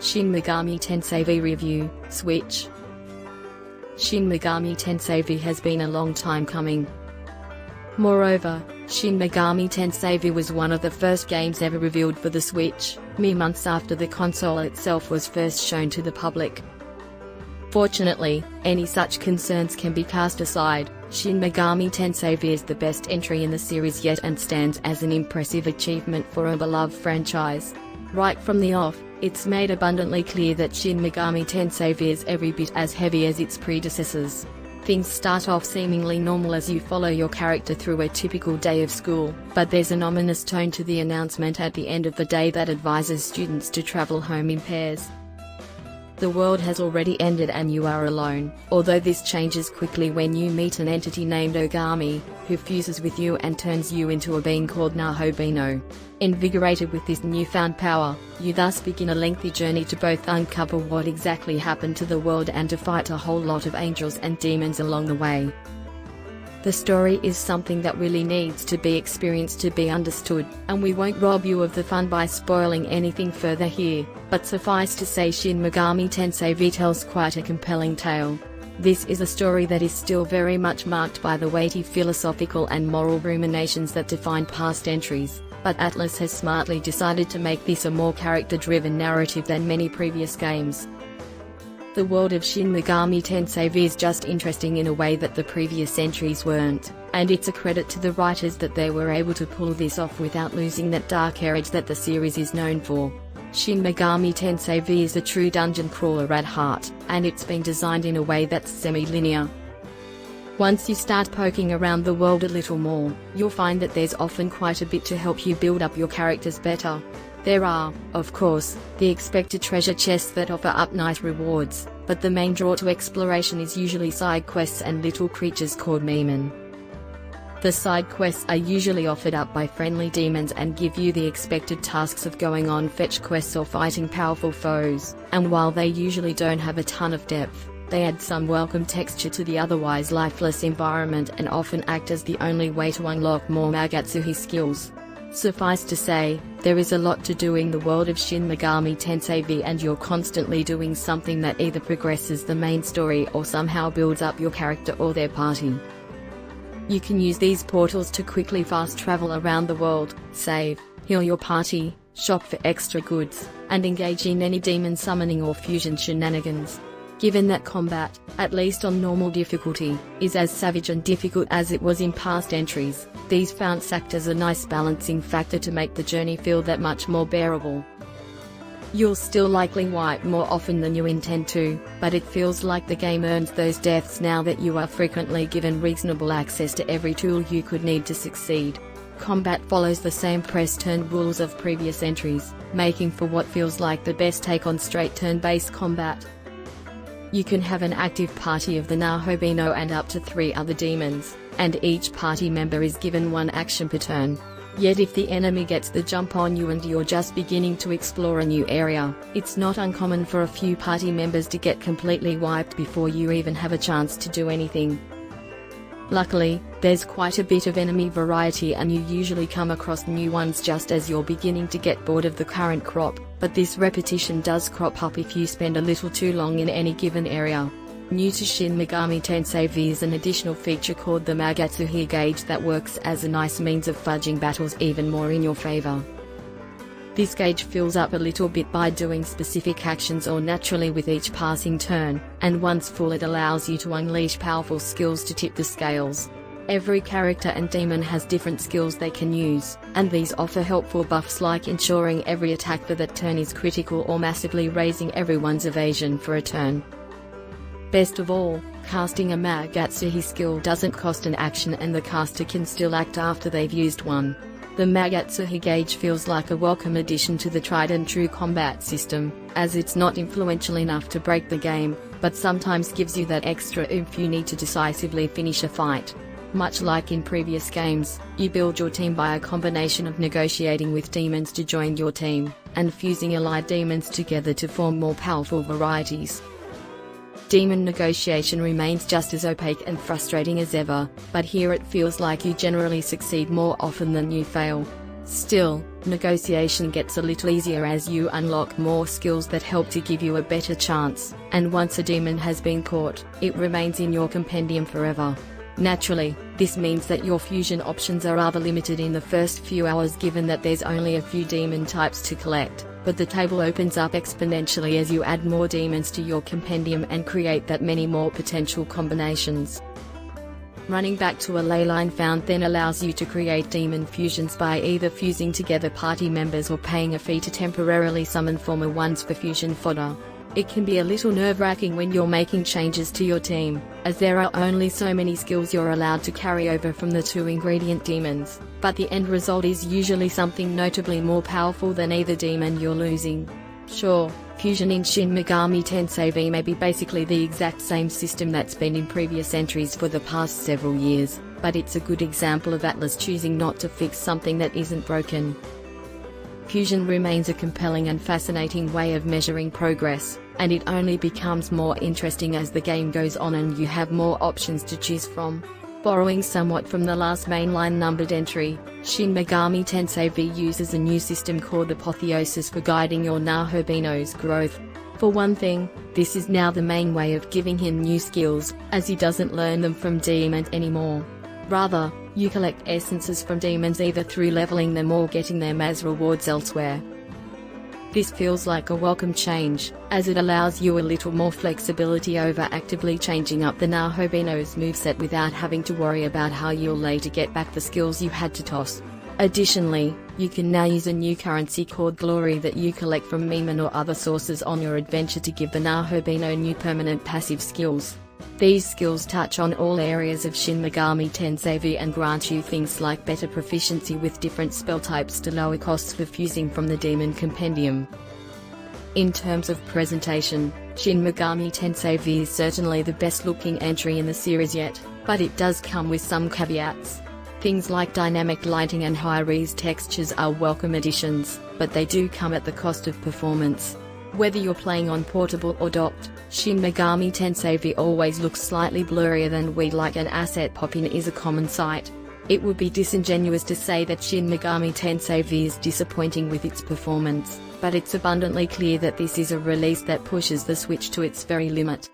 Shin Megami Tensei V Review, Switch. Shin Megami Tensei V has been a long time coming. Moreover, Shin Megami Tensei V was one of the first games ever revealed for the Switch, mere months after the console itself was first shown to the public. Fortunately, any such concerns can be cast aside. Shin Megami Tensei V is the best entry in the series yet and stands as an impressive achievement for a beloved franchise. Right from the off, it's made abundantly clear that Shin Megami Tensei V is every bit as heavy as its predecessors. Things start off seemingly normal as you follow your character through a typical day of school, but there's an ominous tone to the announcement at the end of the day that advises students to travel home in pairs. The world has already ended and you are alone, although this changes quickly when you meet an entity named Ogami, who fuses with you and turns you into a being called Nahobino. Invigorated with this newfound power, you thus begin a lengthy journey to both uncover what exactly happened to the world and to fight a whole lot of angels and demons along the way. The story is something that really needs to be experienced to be understood, and we won't rob you of the fun by spoiling anything further here, but suffice to say Shin Megami Tensei V tells quite a compelling tale. This is a story that is still very much marked by the weighty philosophical and moral ruminations that defined past entries, but Atlus has smartly decided to make this a more character-driven narrative than many previous games. The world of Shin Megami Tensei V is just interesting in a way that the previous entries weren't, and it's a credit to the writers that they were able to pull this off without losing that dark edge that the series is known for. Shin Megami Tensei V is a true dungeon crawler at heart, and it's been designed in a way that's semi-linear. Once you start poking around the world a little more, you'll find that there's often quite a bit to help you build up your characters better. There are, of course, the expected treasure chests that offer up nice rewards, but the main draw to exploration is usually side quests and little creatures called Memen. The side quests are usually offered up by friendly demons and give you the expected tasks of going on fetch quests or fighting powerful foes, and while they usually don't have a ton of depth, they add some welcome texture to the otherwise lifeless environment and often act as the only way to unlock more Magatsuhi skills. Suffice to say, there is a lot to do in the world of Shin Megami Tensei V and you're constantly doing something that either progresses the main story or somehow builds up your character or their party. You can use these portals to quickly fast travel around the world, save, heal your party, shop for extra goods, and engage in any demon summoning or fusion shenanigans. Given that combat, at least on normal difficulty, is as savage and difficult as it was in past entries, these founts act as a nice balancing factor to make the journey feel that much more bearable. You'll still likely wipe more often than you intend to, but it feels like the game earns those deaths now that you are frequently given reasonable access to every tool you could need to succeed. Combat follows the same press-turn rules of previous entries, making for what feels like the best take on straight turn-based combat. You can have an active party of the Nahobino and up to 3 other demons, and each party member is given 1 action per turn. Yet if the enemy gets the jump on you and you're just beginning to explore a new area, it's not uncommon for a few party members to get completely wiped before you even have a chance to do anything. Luckily, there's quite a bit of enemy variety and you usually come across new ones just as you're beginning to get bored of the current crop, but this repetition does crop up if you spend a little too long in any given area. New to Shin Megami Tensei V is an additional feature called the Magatsuhi gauge that works as a nice means of fudging battles even more in your favor. This gauge fills up a little bit by doing specific actions or naturally with each passing turn, and once full it allows you to unleash powerful skills to tip the scales. Every character and demon has different skills they can use, and these offer helpful buffs like ensuring every attack for that turn is critical or massively raising everyone's evasion for a turn. Best of all, casting a Magatsuhi skill doesn't cost an action and the caster can still act after they've used one. The Magatsuhi gauge feels like a welcome addition to the tried and true combat system, as it's not influential enough to break the game, but sometimes gives you that extra oomph you need to decisively finish a fight. Much like in previous games, you build your team by a combination of negotiating with demons to join your team, and fusing allied demons together to form more powerful varieties. Demon negotiation remains just as opaque and frustrating as ever, but here it feels like you generally succeed more often than you fail. Still, Negotiation gets a little easier as you unlock more skills that help to give you a better chance, and once a demon has been caught, it remains in your compendium forever. Naturally, this means that your fusion options are rather limited in the first few hours given that there's only a few demon types to collect, but the table opens up exponentially as you add more demons to your compendium and create that many more potential combinations. Running back to a leyline found then allows you to create demon fusions by either fusing together party members or paying a fee to temporarily summon former ones for fusion fodder. It can be a little nerve-wracking when you're making changes to your team, as there are only so many skills you're allowed to carry over from the 2-ingredient demons, but the end result is usually something notably more powerful than either demon you're losing. Sure, fusion in Shin Megami Tensei V may be basically the exact same system that's been in previous entries for the past several years, but it's a good example of Atlas choosing not to fix something that isn't broken. Fusion remains a compelling and fascinating way of measuring progress, and it only becomes more interesting as the game goes on and you have more options to choose from. Borrowing somewhat from the last mainline numbered entry, Shin Megami Tensei V uses a new system called Apotheosis for guiding your Nahabino's growth. For one thing, this is now the main way of giving him new skills, as he doesn't learn them from demons anymore. Rather, you collect essences from demons either through leveling them or getting them as rewards elsewhere. This feels like a welcome change, as it allows you a little more flexibility over actively changing up the Nahabino's moveset without having to worry about how you'll later get back the skills you had to toss. Additionally, you can now use a new currency called Glory that you collect from Miman or other sources on your adventure to give the Nahabino new permanent passive skills. These skills touch on all areas of Shin Megami Tensei V and grant you things like better proficiency with different spell types to lower costs for fusing from the Demon Compendium. In terms of presentation, Shin Megami Tensei V is certainly the best looking entry in the series yet, but it does come with some caveats. Things like dynamic lighting and high-res textures are welcome additions, but they do come at the cost of performance. Whether you're playing on portable or docked, Shin Megami Tensei V always looks slightly blurrier than we'd like, and asset pop-in is a common sight. It would be disingenuous to say that Shin Megami Tensei V is disappointing with its performance, but it's abundantly clear that this is a release that pushes the Switch to its very limit.